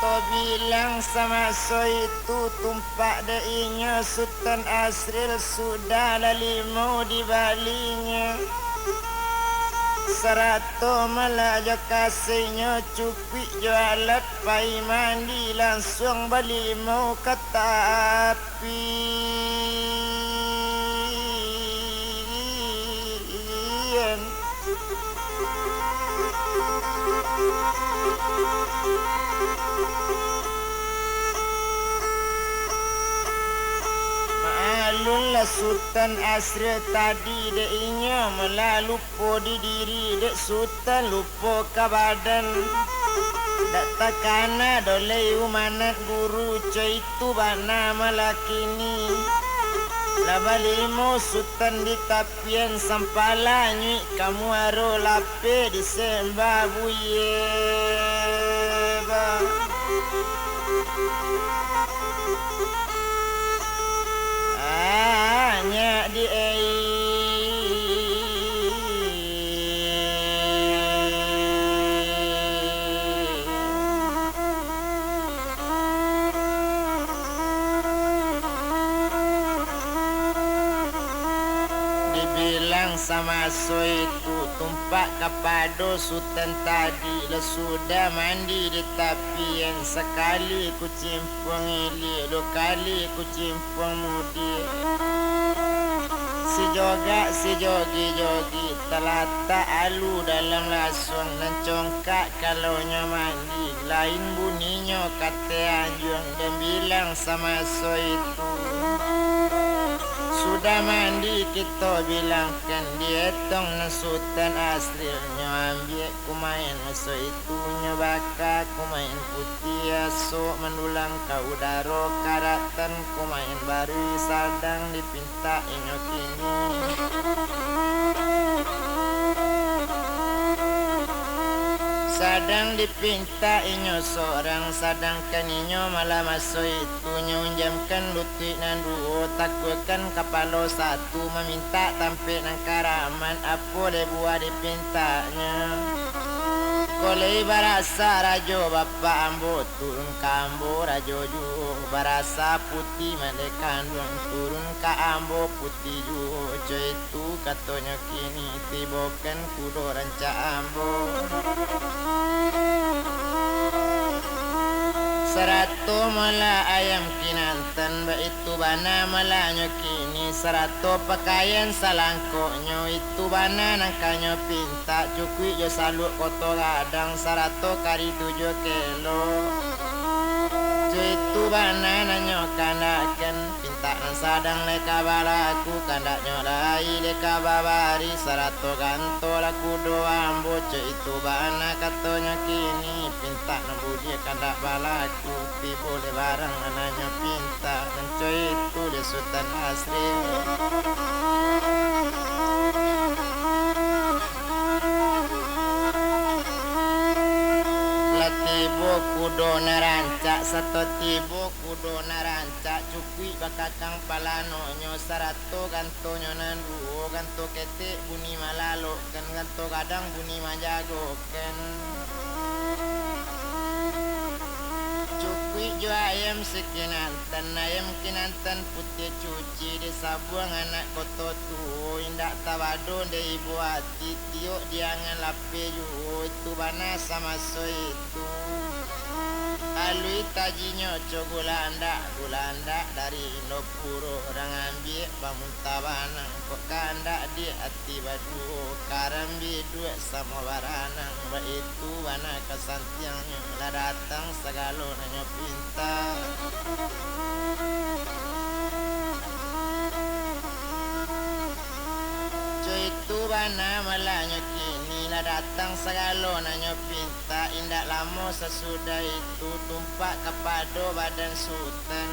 kita bilang sama so itu tumpak dainya Sultan Asril sudah limau di balinya. Serato melaja kasihnya cupik jualat pai mandi langsung balimau kata api. Ma'alullah Sultan Asril tadi dainya melalui lupa di diri dek Sultan lupa ke badan. Dak takana dolei umanat guru itu bana malakini. Labalimo Sultan di tapian sampala nyui kamu aro lape di sembah buye ba. Nya di dibilang sama so itu tumpak kapado Sultan tadi le sudah mandi di tapian sekali ku cimpung ili 2 kali ku cimpung mudi. Si joga si jogi telata alu dalam lasung dan congkak kalau mandi lain bunyinya kata anjung dan bilang sama so itu sudah mandi kita bilangkan dietong na Sultan Asrilnya ambil kumain so itunya baka kumain putih asok mendulang kau daro karatan kumain baru sadang dipinta inyo kini. Sadang dipinta inyo seorang sadangkan inyo malah masuk itu nyunjamkan lutut nan 2 takutkan kapalo 1 meminta tampil nang karaman apa le buat dipintanya. Kolei barasa rajo bapak ambo turun kambo rajo ju barasa putih mandekan duang turun ka ambo putih ju coy itu katanya kini tibokan kudo ranca ambo. Serato mala ayam kinantan ba itu bana malanya kini serato pakaian salangkoknya itu bana nangkanyo pinta cukui jo saluk koto gadang serato kari 7 kilo. Itu bana nanyo kandakan pinta nang sadang leka balaku kandak nyolai leka babari serato ganto laku doang boce itu bana katonya kini pinta nang budi kandak balaku pi boleh barang nanyo pinta dan coy itu di Sultan Asril. Tibo kudo narancak satu tibo kudo narancak cukui bakakang palanonyo sarato gantonyo nan 2 ganto ketik bunyi malalo kan ganto kadang bunyi majago kan cukui jo ayam sekinantan ayam kinantan putih cuci di sabuang anak koto tu indak tabado de ibu hati tiok diangan lape ju itu bana sama so itu alui tajinya co gulanda dari Indopuro orang ambil pamuntabanang kok kandak di hati badu karambi duit sama baranang ba itu bana kesantiangnya lah datang segalo nanyo pinta. Itu bana malanya kini lah datang segalo nanyo pinta indak lama sesudah itu tumpak kapado badan Sultan.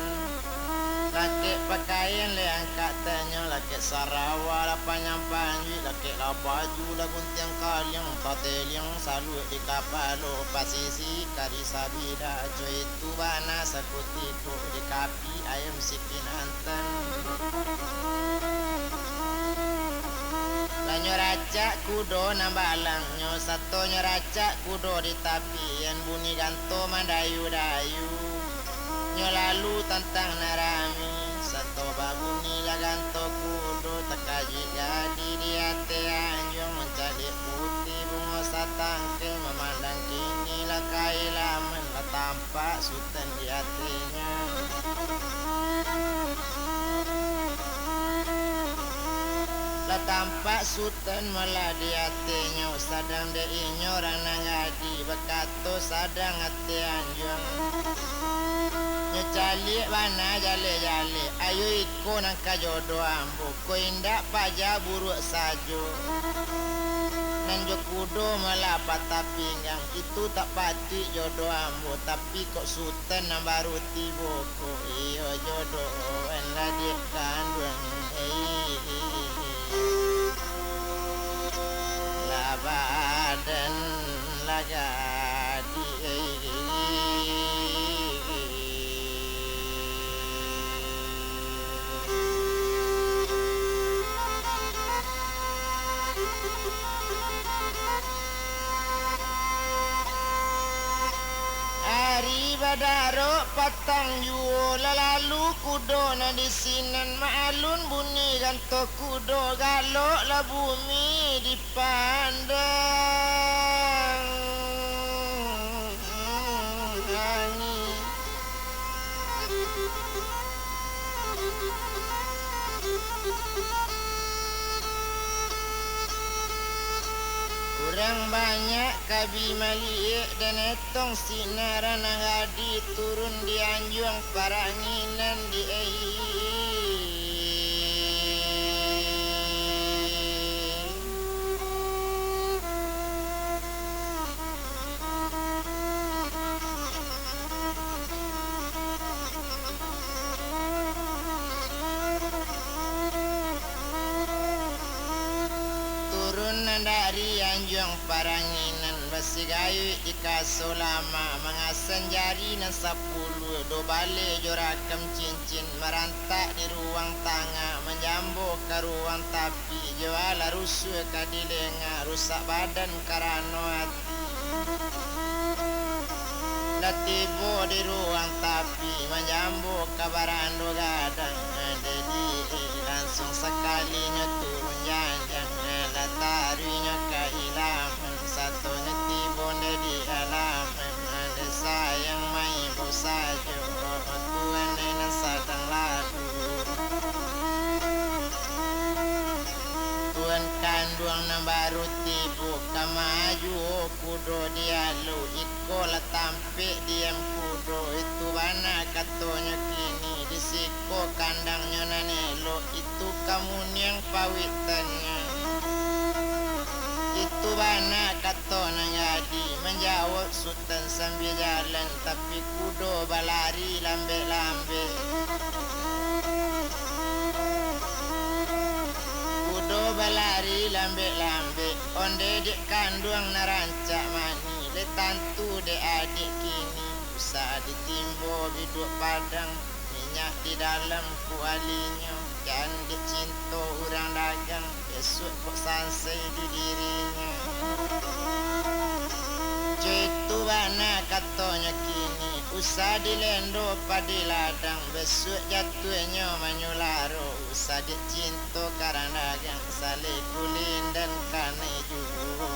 Laki pakaian le angkat tanya laki Sarawak lah panjang panji laki lah baju lah guntiang kaliang pateliang salu di kapalo pasisi kari sabida co itu bana sakutiku di kapi ayam sikinantan. Lanyo nyeracak kudo nambalangnya satu nyeracak kudo di tapian bunyi ganto mandayu-dayu nyo lalu tantang narami satu babunyi laganto kudo tekaji gadi di ate anjong mencari putih bunga satangke memandang kini lakai lamen lah tampak sultan di hatinya. La tampak sultan malah di hatinya sadang de inyo orang nangadi bekato sadang hati anjong nyecali bana jale-jale ayo iko nangka jodoh ambo ko indak paja buruk sajo nanjo kudo malah patah pinggang itu tak pati jodoh ambo tapi kok sultan nang baru tibo ko iyo jodoh enlah dia kandung badan lagadi Ari badaro patang juo lalu kudo na di sinan maalun bunyi ganto kudo galok la bumi dipandang angin kurang banyak kabi maliek dan etong sinaran ngadi turun di anjuang paranginan di dari anjuang paranginan besi gayu ikaso lama mengasan jari na 10 do bale jorakam cincin merantak di ruang tangga menjambo ke ruang tapi juala rusuh kadilenga rusak badan karano hati latibo di ruang tapi menjambo ke barando gadang jadi langsung sekalinya turun janjang latarinya kehilangan satunya tibonde di halaman ada sayang mai bosajo Tuhan nenek sadang lalu Tuhan kanduang na baru tibu kamaju kudo dialu iko la tampe diam kudo itu bana katonya kini disiko kandangnya nanelo itu kamu yang pawitannya itu bana katona ngadi menjawab sultan sambil jalan tapi kudo balari lambe-lambe kudo balari lambe-lambe onde dek kanduang narancak mani de tantu de adik kini usah ditimbo biduk padang minyak di dalam kualinya jangan dicinto orang dagang besok kok sansai di dirinya itu bana katonya kini usah dilendo padi ladang besok jatuhnya manyularo usah dicinto karena dagang sale kulin dan kane juhu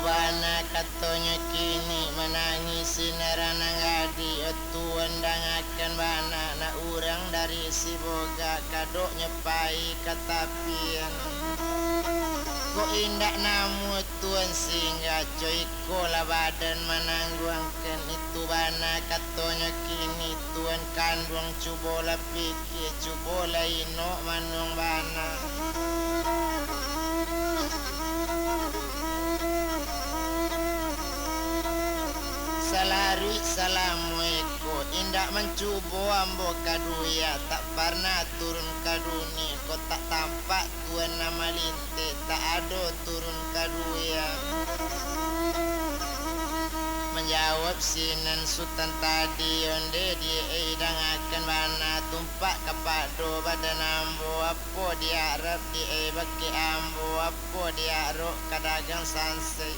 bana katonya kini menangis sinaran ngadi tuan dangakan bana na urang dari si boga kadok nyepai katapian kok indak namu tuan singa coy kola badan menangguangkan itu bana katonya kini tuan kandung cubola pikir cubola ino manung bana salari salamueko indak mencubo ambo kaduya tak pernah turun kaduni kok tak tampak tuan nama linte tak ada turun kaduya jawab sinan Sultan tadi onde dia dangakan bana tumpak kapado badan ambo apa dia Arab dia bagi ambo apa dia rok kadagang sansai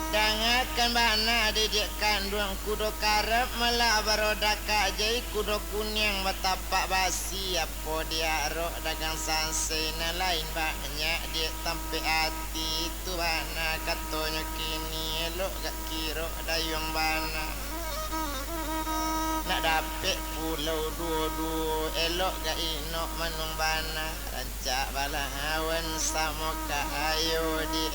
dangakan bana didik kandung kudo karep malah baroda kajai kudo kuning batapak basi apa dia rok dagang sansai na lain banyak dia tampe hati itu bana katonyo kini elok gak kiro dayung bana nak dapet pulau dua-dua elok gak inok manung bana rancak balahawan sama ka ayo di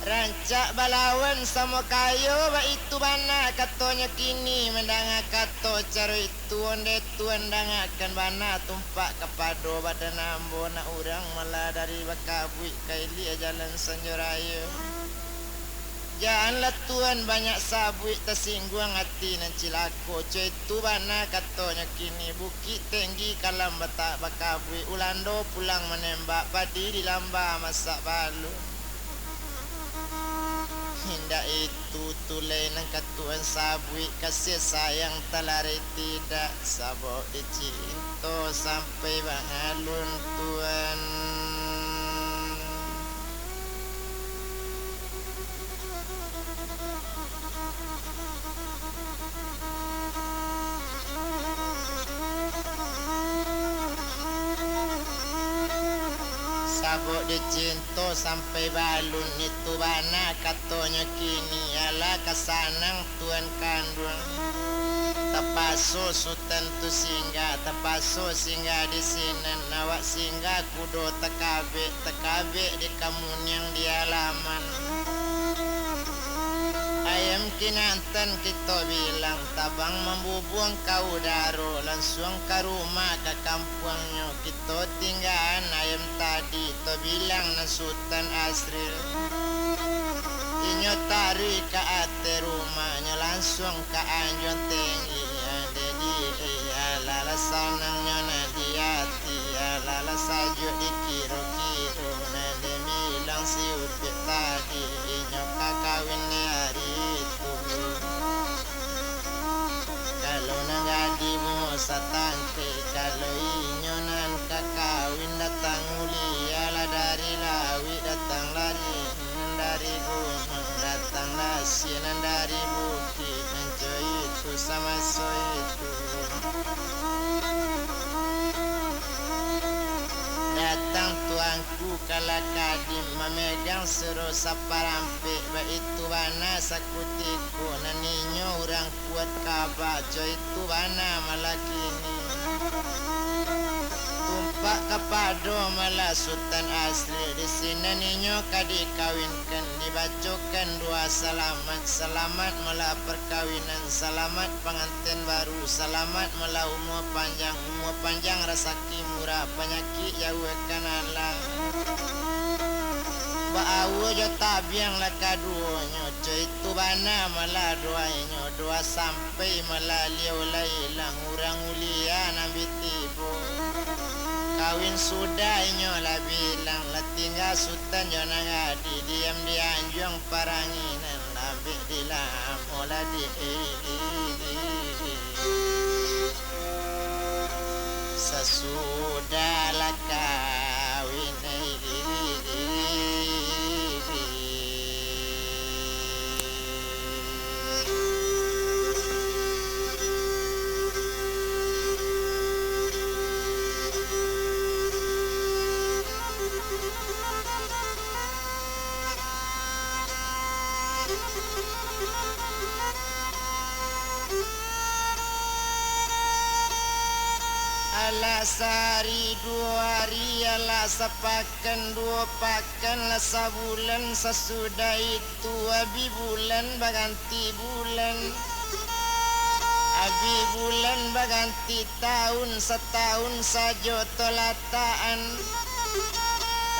rancak balawan sama kayo ba itu bana katonya kini mendanga kato caro itu onde tuan dangakan bana tumpak kapado badan ambo na urang malah dari bakabui kaili jalan sanjorayo janganlah tuan banyak sabui tersinggung hati nan cilako cuy itu bana katonya kini bukit tinggi kalam batak bakabui ulando pulang menembak padi di lamba masak balu hinda itu tulai nang katuan sabui kasih sayang talari tidak sabo dicinto sampai bangalun tuan sabuk dicinto sampai balun itu bana katonya kini ala kasanang tuan kandung tepaso sultan tu singgah tepaso singgah di sini nawak singgah kudo tekabe di kamun yang di halaman ayam kinantan kita bilang tabang membubuang kau daro langsung ke rumah ke kampungnya kita tinggalan ayam tadi to bilang na Sultan Asril inyo tarik ke ate rumahnya langsung ke anjon tinggi jadi lala sanangnya na di hati lala sajo di kiro-kiro na demilang si upit tadi inyo kakawin hari itu kalau nangadi mo sa tante kalau inyo nan kakawin datang uliala dari lawi datang lari dari gunung datang lasinan dari bukit mencoy itu sama so itu datang tuanku kala kadim memegang seru saparampe ba itu bana sakutiku naninyo orang kuat kabaco itu bana malakini tumpak kapado malah Sultan Asri di sini ninyo kadi kawinkan dibacokan dua selamat malah perkawinan selamat pengantin baru selamat malah umur panjang rasaki murah penyakit jauh kanalah baawo jo tabiang la kaduonyo coy itu bana malah doa sampai malah liau lailang urang ulia nabi tibo kawin sudah inyo la bilang la tinggal sultan jo nangadi diam di anjung paranginan nabi dilam ola di sesudah la kawin ala sehari dua hari ala sepakan dua pakan la sebulan sesudah itu abi bulan baganti bulan abi bulan baganti tahun setahun saja tolataan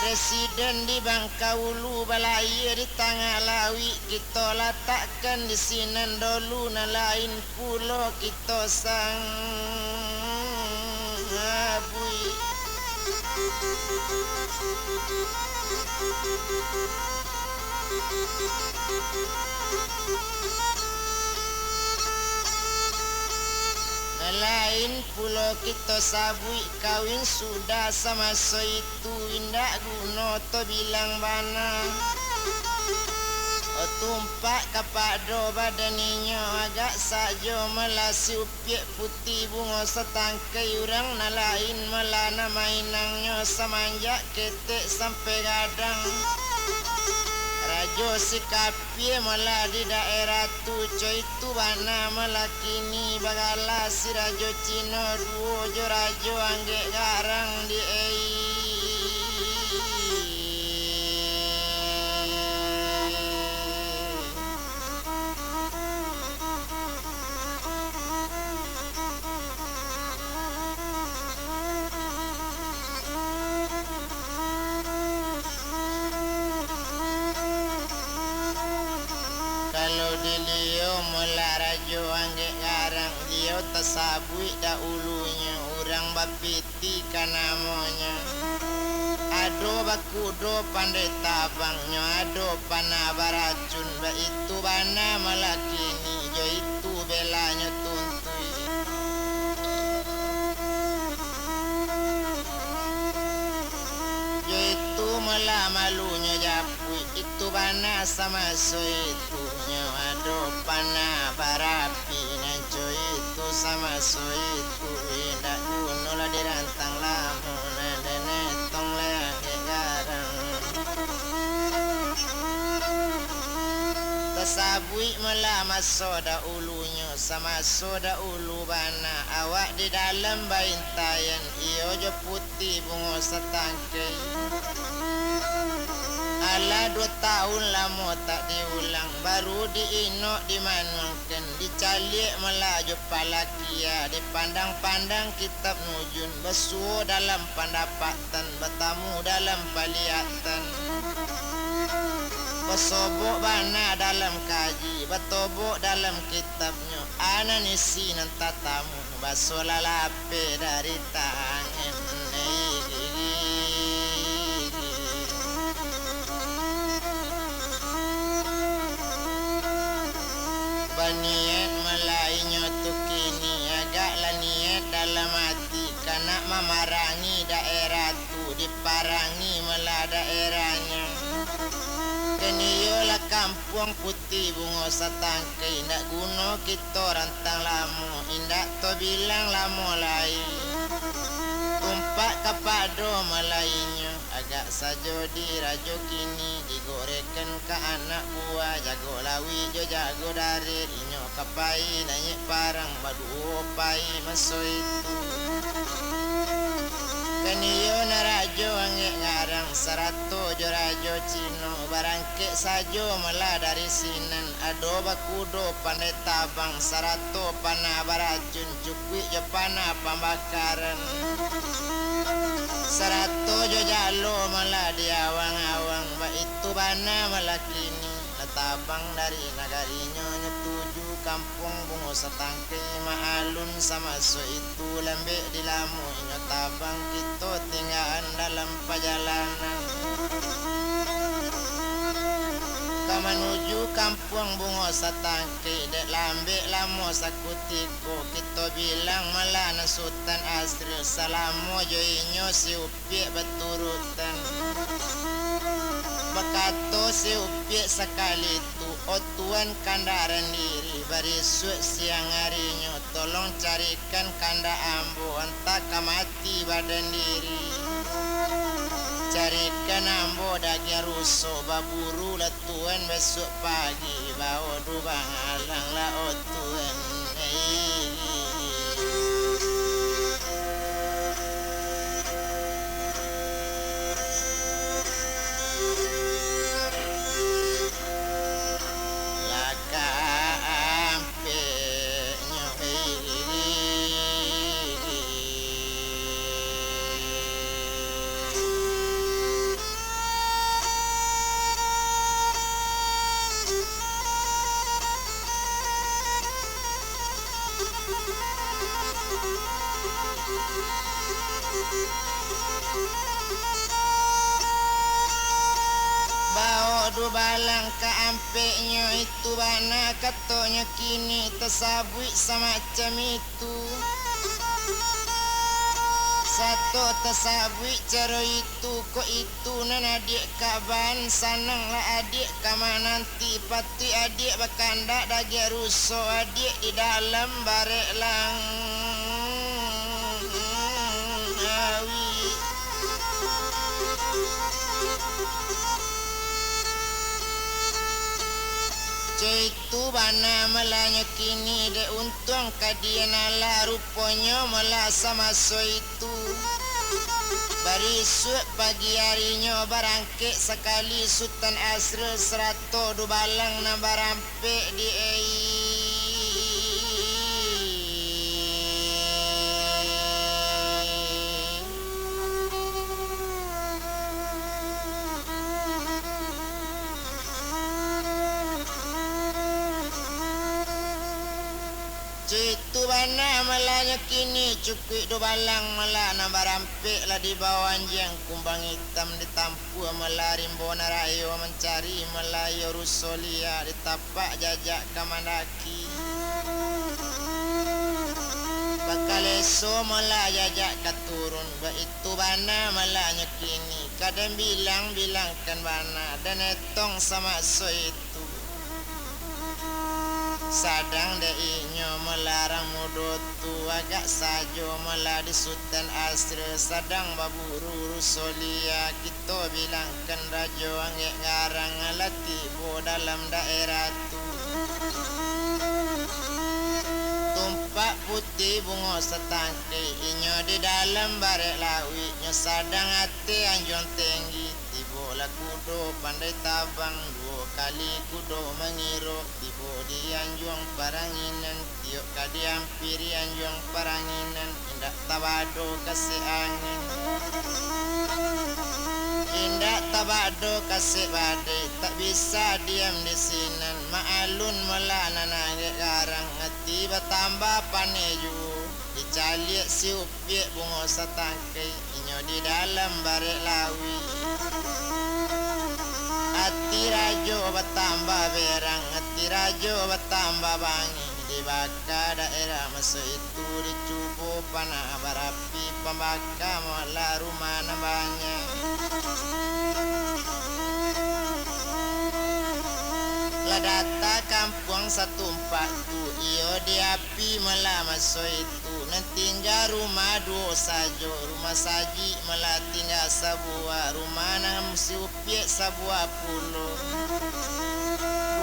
Residen di Bangkaulu balaya di tengah lawi kita letakkan di sinan dulu na lain pulau kita sang abui. Lain pulau kita sabui kawin sudah sama so itu indak guna to bilang bana. Tumpak kapado badannya agak saja melasi upiak putih bunga setangkai urang na lain melana mainangnya semanjak ketek sampai gadang. Rajo si kapie malah di daerah tu coy tu bana melakini bagala si rajo Cino duo jo rajo angge garang di kalau dilio mula rajo angge garang dia tasabui dahulunya orang bapiti kanamanya. Ado bakudo pandai tabangnya ado pana baracun ba itu bana malakini jo itu belanya tuntui. Jo itu malah malunya japui itu bana sama so itunya ado pana barapi nan jo itu sama so itu indak gunola dirantang lamun dene tong lagi garang. Tasabui melama soda ulunya sama soda ulu bana awak di dalam baintayan iyo jo putih bunga setangkai. Ala 2 tahun lama tak diulang baru diinok dimanuangkan dicalik melaju palakia dipandang-pandang kitab nujun besuo dalam pendapatan bertamu dalam paliatan besobok bana dalam kaji betobok dalam kitabnya ananisi nan tatamu basola lape dari tangan. Niat melainya tu kini agaklah niat dalam hati karena memarangi daerah tu diparangi melah daerahnya. Keniyolah kampung putih bunga setangkai indak guna kita rantang lama indak to bilang lama lain. Tumpak kapado melainya agak saja dirajo kini digorekan ke anak buah jago lawi jo jago dari inyo kapai nanyek parang badu pai maso itu. Kaniyo na rajo angge ngarang sarato jo rajo Cino barangke sajo malah dari sinan ado bakudo pandai tabang sarato pana baracun cukwi jo pana pembakaran. Sarato jo jalo malah di awang-awang ba itu bana malah kini natabang dari nagarinya nyetuju kampung bungo setangkai maalun sama so itu lembek di lamu inyo tabang kita tinggalan dalam perjalanan. Menuju kampung bungo setangkai dek lambek lamo sakutiko kita bilang malah nasutan asri salamo jo inyo si upiak beturutan. Bakato si upiak sekali tu o tuan kandaran diri barisuk siang harinya tolong carikan kanda ambo entah kamati badan diri. Carikan ambo daging ruso baburu lah tuan besok pagi bawa dubang alang lah o tuan. du balang kaampeknya itu bana katanya kini tersabui semacam itu. Satu tersabui cara itu kok itu nan adik kaban sananglah adik kama nanti pati adik bakanda dagi ruso adik di dalam barek lang awi. Itu bana melanya kini de untung kadian ala rupanya mela sama so itu. Barisuk pagi harinya barangke sekali Sultan Asrul 100 du balang na barampe di Citu bana malanya kini cukui do balang mala na barampe lah di bawah anjing kumbang hitam ditampu melari bona rayo mencari melayo rusolia ditapak jajak kamandaki. Bakal eso mala jajak katurun ba itu bana malanya kini kadang bilangkan bana dan etong sama so itu. Sadang deinyo melarang mudotu agak sajo mela di Sultan Asrul sadang baburu rusolia kita bilangkan rajo angge ngarang latibo dalam daerah tu. Tumpak putih bunga setangke inyo di dalam barek lawi nyo sadang hati anjong tinggi tibo lah kudo pandai tabang dua kali kudo mengiro tibo di anjong paranginan tiok kadi hampiri anjong paranginan indak tabado kasih angin indak tabado kasih badai tak bisa diam di sinan maalun melana nangge garang hati bertambah paneju dicaliak si upiak bunga setangkai inyo di dalam barek lawi. Hati rajo bertambah berang, hati rajo bertambah bangi. Di baka daerah masa itu dicubu panah barapi pembaka mula rumah na banyak. Ladata kampung 140 iyo di api mula masa itu nantingga rumah dua sajo rumah saji mula tinggal sebuah rumah nam si upiak sebuah pulau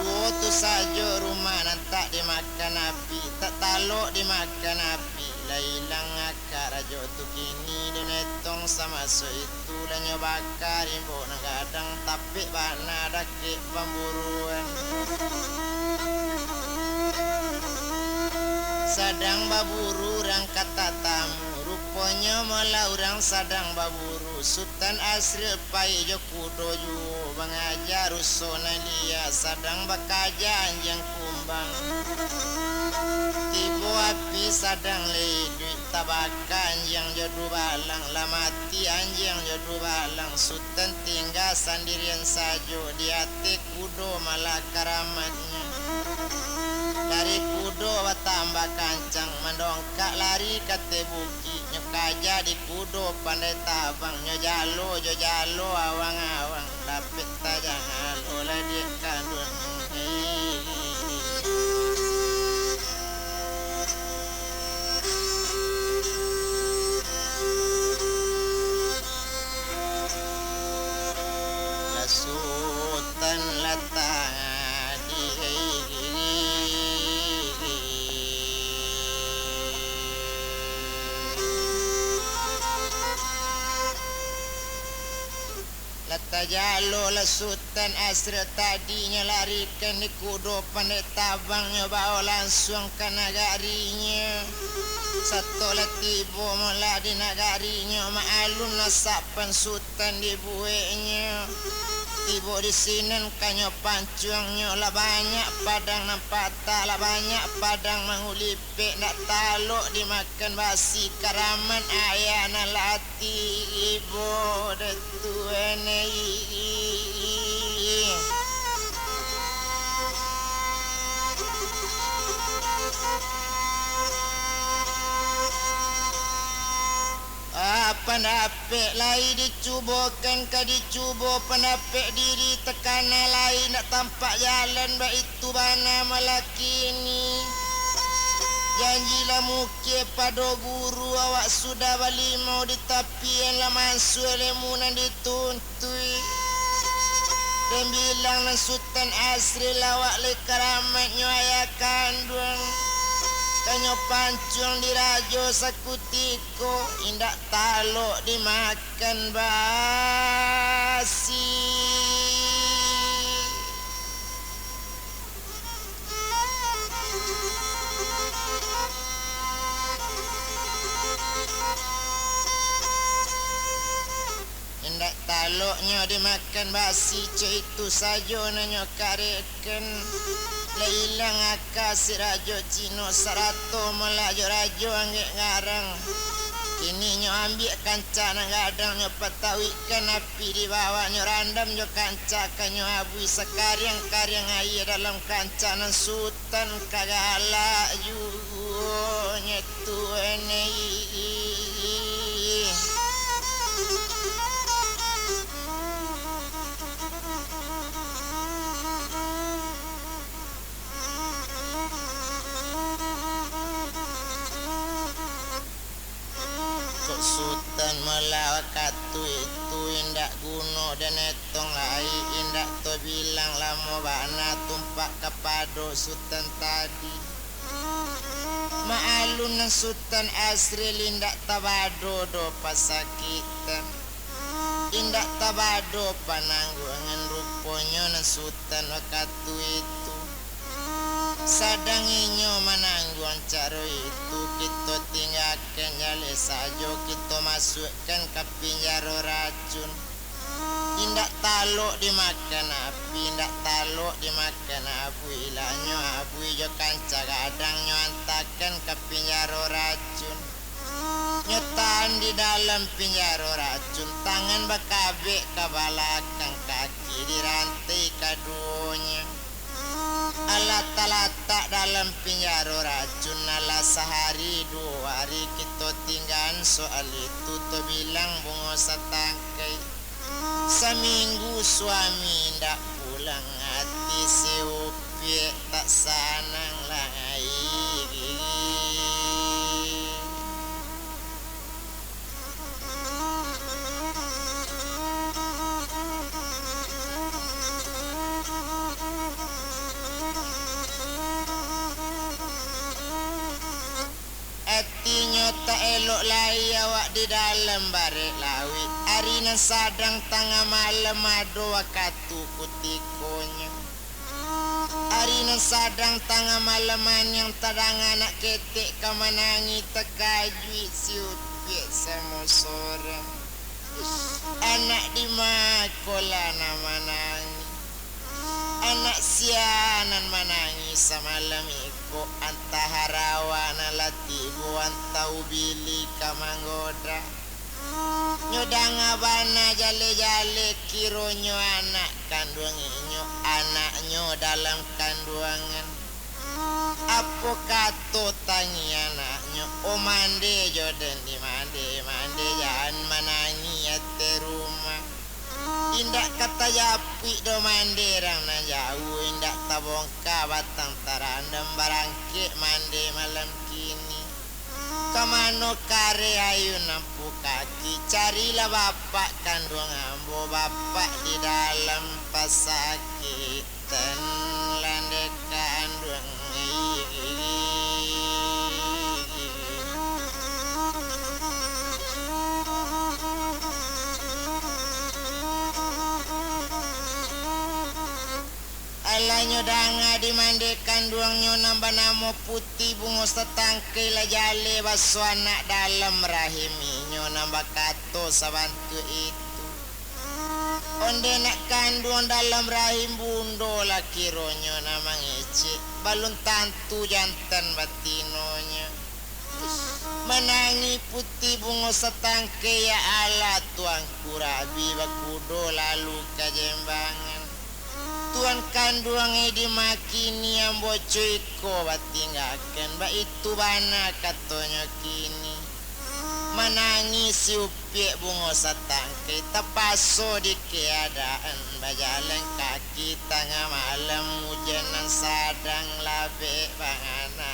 dua tu sajo rumah nantak dimakan api tak taluk dimakan api lailang akar rajo tu kini dan etong sama so itu dan nyobakar imbo nagadang tapi bana dakik pemburuan. Sadang baburu orang kata tamu rupanya malah orang sadang baburu Sultan Asrul pai jo kudo ju bangajar rusona lia sadang bakaja anjang kumbang tibo api sadang ledui tabaka anjang jodu balang lamati anjang jodu balang Sultan tinggal sendirian sajo di hati kudo malah karamatnya. Dari kudo tambah kancang mendongkak lari ke tebuki nyokaja di kudo pandai tabang nyojalo jojalo awang-awang dapet tajang alola dia kandung Sultan latang Tajalo la Sultan Asrul tadinya larikan di kudo pandai tabangnya bawa langsung ke nagarinya. Satu tibo mula di nagarinya maalun nasapan Sultan di bueknya. Tibo di sinen kanyo pancuangnya lah banyak padang nampak tak lah banyak padang mengulipik nak taluk dimakan basi karaman ayah na lati ibu detuene Pandapek lai dicubokan ka dicubo pandapek diri tekana lain nak tampak jalan baik itu bana malaki ini janjilah mukir pada guru awak sudah balik mau di tapian lah masuk lemunan dituntui dan bilang nan Sultan Asri lawak le karamatnya ayah kandung kanyo pancung dirajo sakutiko indak talok dimakan basi indak taloknya dimakan basi cik itu saja nanyo kareken Leilang akasih rajo Cino sarato melajo rajo anggek ngarang kini nyo ambil kanca nang gadang nyo patawikan api di bawah nyo randam nyo kanca kanyo abui sekariang-kariang air dalam kanca nang Sultan kagala juo nyetu enei Sultan melawat katu itu indak guno dan etong lai indak to bilang lamo bana tumpak kepado Sultan tadi maalun nang Sultan Asri indak tabado do pasakitan indak tabado pananggungan ruponya nang Sultan wakatu itu sadang inyo manangguan caro itu kita tinggalkan jale sajo kita masukkan ke penjara racun indak talok dimakan api indak talok dimakan abu ilanyo abu ijo kanca gadang nyo antakan ke penjara racun nyotan di dalam penjara racun tangan bakabek ke balakang kaki dirantai kaduanya alat-alatak dalam penjara racun ala sehari 2 hari kita tinggal soal itu to bilang bungo satangkai seminggu suami ndak pulang hati seupiek tak sanang lagi tak elok lai awak di dalam barek lawit hari nan sadang tengah malam ado wakatu kutikonya hari nan sadang tengah malaman yang tadang anak ketek kamanangi tekajui siut biasa sorang anak di makola nama nangi anak sianan manangi samalam iko antaharawa na latibu antau bili kamanggoda nyodang abana jale-jale kironyo anak kandung inyo anaknyo dalam kandungan apo kato tangi anaknyo o mande joden di mande jangan manangi ate rumah indak kata japi do manderang na jauh indak tabongka batang tarandam barangke mande malam kini kamano kare ayu nampu kaki carilah bapak kandung ambo bapak di dalam pasakitan landek kandung alanyo danga dimandekan duangnya nambah namo putih bungo setangkai la jale baso anak dalam rahiminyo nambah kato sabantu itu onde nak kandung dalam rahim bundo la kironyo namang ece balun tantu jantan batinonya menangi putih bungo setangkai ya ala tuang kurabi bakudo lalu kajembangan Tuan kandungi dimakini yang bocoi ko batinggakan ba itu bana katonyo kini menangis si upiek bungo satangke tapaso di keadaan bajalan kaki tengah malam hujanan sadang labe bangana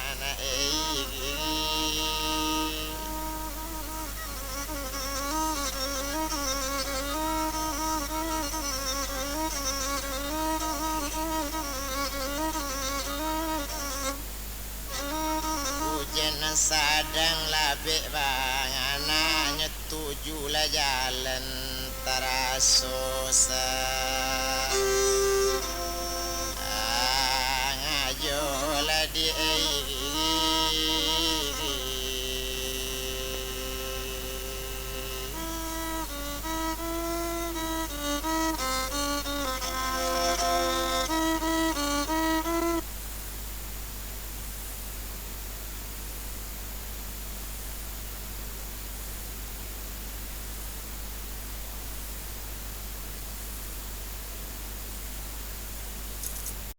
hujanan sadang labe bangana nyetujulah jalan tarasosa